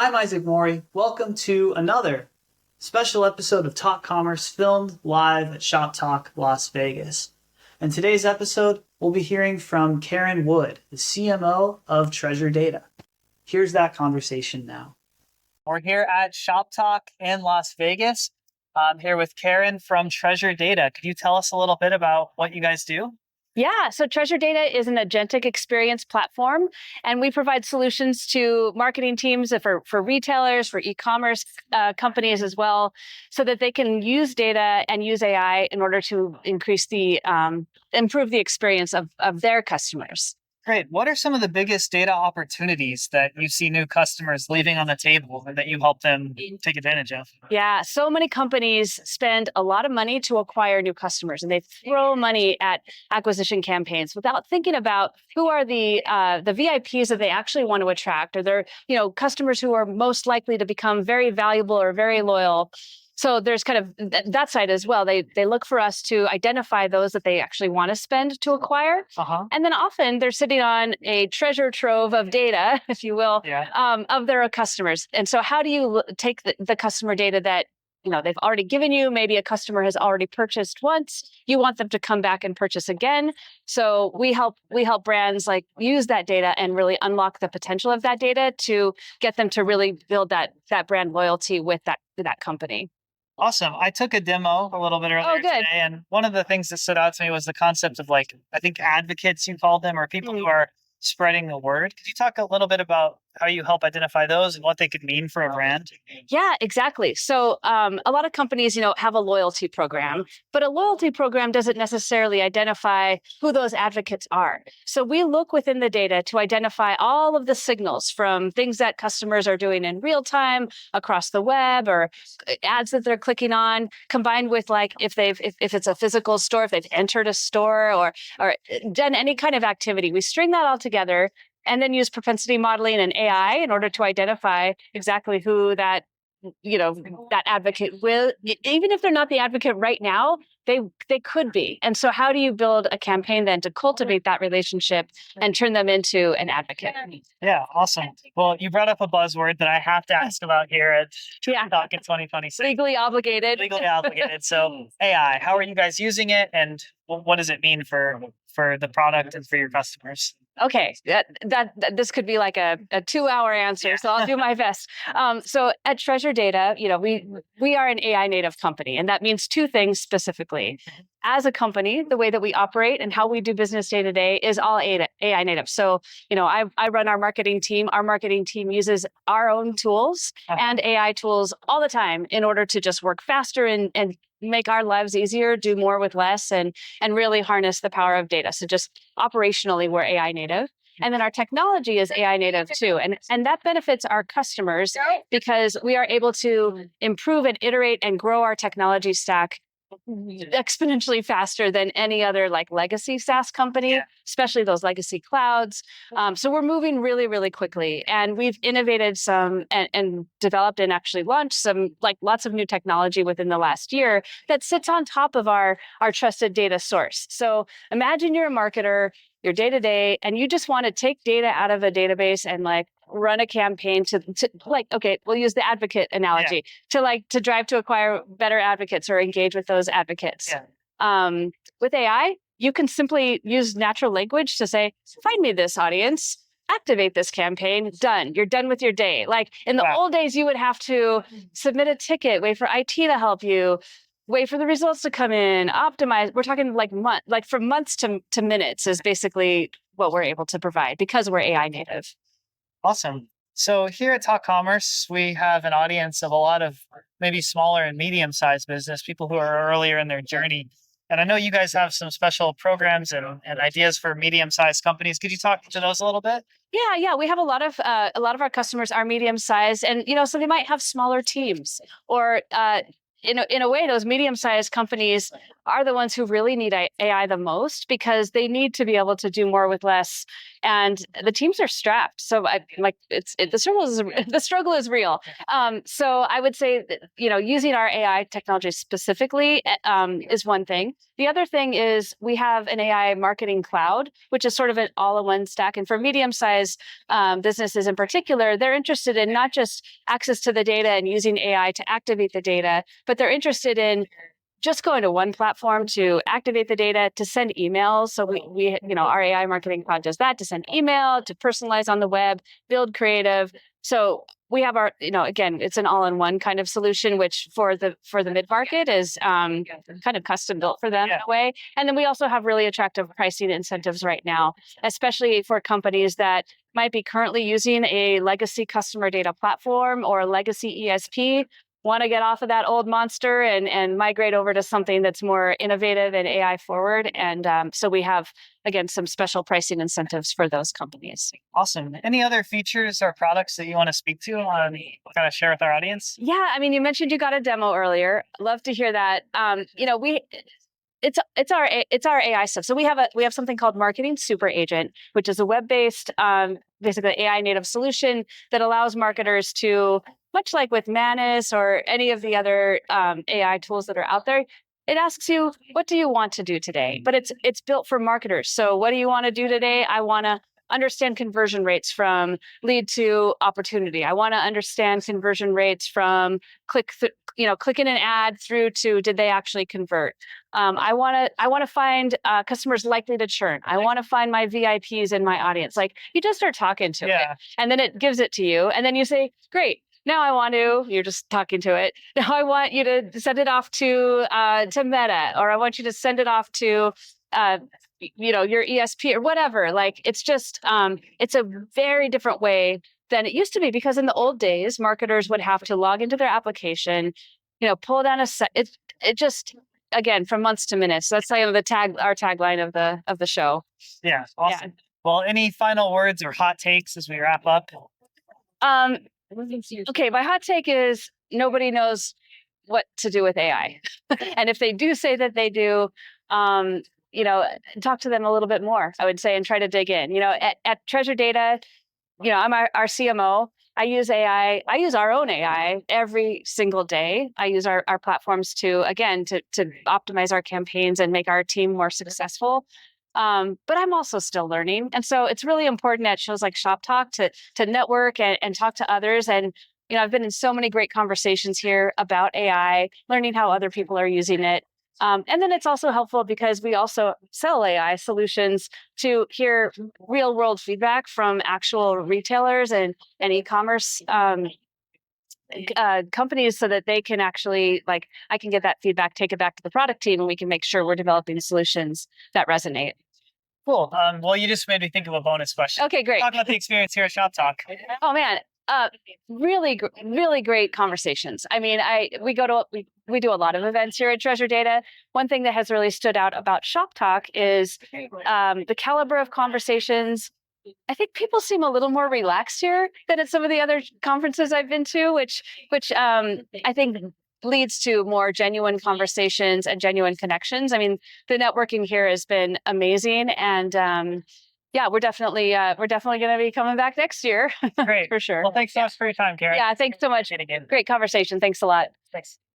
I'm Isaac Morey. Welcome to another special episode of Talk Commerce filmed live at Shoptalk, Las Vegas. In today's episode, we'll be hearing from Karen Wood, the CMO of Treasure Data. Here's that conversation now. We're here at Shoptalk in Las Vegas. I'm here with Karen from Treasure Data. Could you tell us a little bit about what you guys do? Yeah, so Treasure Data is an agentic experience platform, and we provide solutions to marketing teams for retailers, for e-commerce companies as well, so that they can use data and use AI in order to improve the experience of their customers. Great. What are some of the biggest data opportunities that you see new customers leaving on the table and that you help them take advantage of? Yeah, so many companies spend a lot of money to acquire new customers, and they throw money at acquisition campaigns without thinking about who are the VIPs that they actually want to attract, or they're customers who are most likely to become very valuable or very loyal. So there's kind of that side as well. They look for us to identify those that they actually want to spend to acquire. And then often they're sitting on a treasure trove of data, if you will, of their customers. And so how do you take the customer data that they've already given you? Maybe a customer has already purchased once. You want them to come back and purchase again. So we help brands like use that data and really unlock the potential of that data to get them to really build that brand loyalty with that company. Awesome. I took a demo a little bit earlier today, and one of the things that stood out to me was the concept of I think advocates you called them, or people who are spreading the word. Could you talk a little bit about how you help identify those and what they could mean for a brand? Yeah, exactly. So a lot of companies, have a loyalty program, but a loyalty program doesn't necessarily identify who those advocates are. So we look within the data to identify all of the signals from things that customers are doing in real time across the web, or ads that they're clicking on, combined with if it's a physical store, if they've entered a store or done any kind of activity. We string that all together and then use propensity modeling and AI in order to identify exactly who that advocate will. Even if they're not the advocate right now, they could be. And so how do you build a campaign then to cultivate that relationship and turn them into an advocate? Yeah, awesome. Well, you brought up a buzzword that I have to ask about here at Talk in 2026. Legally obligated. Legally obligated. So AI, how are you guys using it, and what does it mean for the product and for your customers? Okay, that this could be like a 2-hour answer, so I'll do my best. So at Treasure Data, we are an AI native company, and that means two things specifically. As a company, the way that we operate and how we do business day to day is all AI native. So, I run our marketing team. Our marketing team uses our own tools and AI tools all the time in order to just work faster and make our lives easier, do more with less, and really harness the power of data. So just operationally, we're AI native. And then our technology is AI native too. And that benefits our customers because we are able to improve and iterate and grow our technology stack exponentially faster than any other legacy SaaS company, especially those legacy clouds. So we're moving really, really quickly, and we've innovated some and developed and actually launched some lots of new technology within the last year that sits on top of our trusted data source. So imagine you're a marketer, your day to day, and you just want to take data out of a database and run a campaign to we'll use the advocate analogy to drive to acquire better advocates or engage with those advocates. With AI, you can simply use natural language to say, find me this audience, activate this campaign, done. You're done with your day. In the old days, you would have to submit a ticket, wait for IT to help you, wait for the results to come in, optimize. We're talking from months to minutes is basically what we're able to provide because we're AI native. Awesome. So here at Talk Commerce, we have an audience of a lot of maybe smaller and medium-sized business, people who are earlier in their journey. And I know you guys have some special programs and ideas for medium-sized companies. Could you talk to those a little bit? Yeah. We have a lot of our customers are medium-sized, and so they might have smaller teams, or in a way, those medium-sized companies are the ones who really need AI the most, because they need to be able to do more with less, and the teams are strapped. So the struggle is real. So I would say that, using our AI technology specifically is one thing. The other thing is we have an AI marketing cloud, which is sort of an all-in-one stack. And for medium-sized businesses in particular, they're interested in not just access to the data and using AI to activate the data, but they're interested in just going to one platform to activate the data, to send emails. So our AI marketing cloud does that, to send email, to personalize on the web, build creative. So we have our, again, it's an all-in-one kind of solution, which for the mid-market is kind of custom built for them in a way. And then we also have really attractive pricing incentives right now, especially for companies that might be currently using a legacy customer data platform or a legacy ESP, want to get off of that old monster and migrate over to something that's more innovative and AI forward. And so we have, again, some special pricing incentives for those companies. Awesome. Any other features or products that you want to speak to and kind of share with our audience? Yeah, I mean, you mentioned you got a demo earlier. Love to hear that. It's our AI stuff. So we have something called Marketing Super Agent, which is a web-based, basically AI native solution that allows marketers to, much like with Manus or any of the other AI tools that are out there, it asks you, what do you want to do today? But it's built for marketers. So what do you want to do today? I want to understand conversion rates from lead to opportunity. I want to understand conversion rates from clicking an ad through to did they actually convert. I want to find customers likely to churn. I want to find my VIPs in my audience. Like, you just start talking to it, and then it gives it to you, and then you say, great. Now you're just talking to it. Now I want you to send it off to Meta, or I want you to send it off to your ESP or whatever. Like, it's just it's a very different way than it used to be, because in the old days, marketers would have to log into their application, pull down it just, again, from months to minutes. That's like our tagline of the show. Yeah, awesome. Yeah. Well, any final words or hot takes as we wrap up? Okay, my hot take is nobody knows what to do with AI. And if they do say that they do, talk to them a little bit more, I would say, and try to dig in. At Treasure Data, I'm our CMO. I use AI. I use our own AI every single day. I use our platforms to optimize our campaigns and make our team more successful. But I'm also still learning. And so it's really important at shows like Shoptalk to network and talk to others. And, I've been in so many great conversations here about AI, learning how other people are using it. And then it's also helpful because we also sell AI solutions to hear real world feedback from actual retailers and e-commerce companies, so that they can actually, I can get that feedback, take it back to the product team, and we can make sure we're developing solutions that resonate. Cool. Well, you just made me think of a bonus question. Okay, great. Talk about the experience here at Shoptalk. Oh man, really great conversations. I mean, we do a lot of events here at Treasure Data. One thing that has really stood out about Shoptalk is the caliber of conversations. I think people seem a little more relaxed here than at some of the other conferences I've been to, which I think leads to more genuine conversations and genuine connections. I mean, the networking here has been amazing, and we're definitely going to be coming back next year. Great. For sure. Well, thanks so much for your time, Karen. Yeah, thanks so much. Great conversation. Thanks a lot. Thanks.